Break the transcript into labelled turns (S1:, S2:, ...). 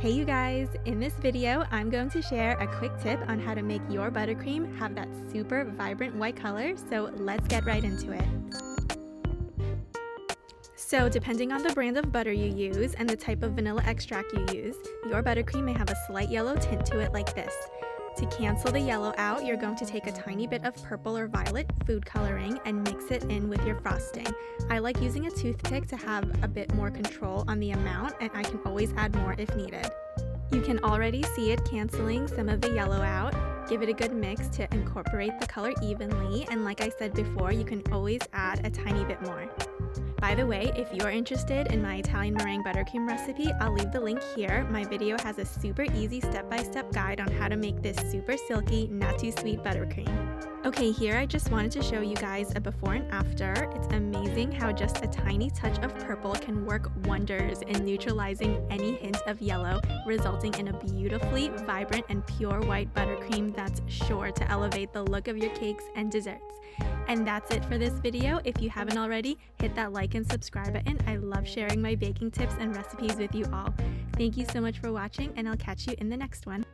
S1: Hey you guys, in this video I'm going to share a quick tip on how to make your buttercream have that super vibrant white color, so let's get right into it. So depending on the brand of butter you use and the type of vanilla extract you use, your buttercream may have a slight yellow tint to it like this. To cancel the yellow out, you're going to take a tiny bit of purple or violet food coloring and mix it in with your frosting. I like using a toothpick to have a bit more control on the amount, and I can always add more if needed. You can already see it canceling some of the yellow out. Give it a good mix to incorporate the color evenly, and like I said before, you can always add a tiny bit more. By the way, if you're interested in my Italian meringue buttercream recipe, I'll leave the link here. My video has a super easy step-by-step guide on how to make this super silky, not too sweet buttercream. Okay, here I just wanted to show you guys a before and after. It's amazing how just a tiny touch of purple can work wonders in neutralizing any hint of yellow, resulting in a beautifully vibrant and pure white buttercream that's sure to elevate the look of your cakes and desserts. And that's it for this video. If you haven't already, hit that like and subscribe button. I love sharing my baking tips and recipes with you all. Thank you so much for watching, and I'll catch you in the next one.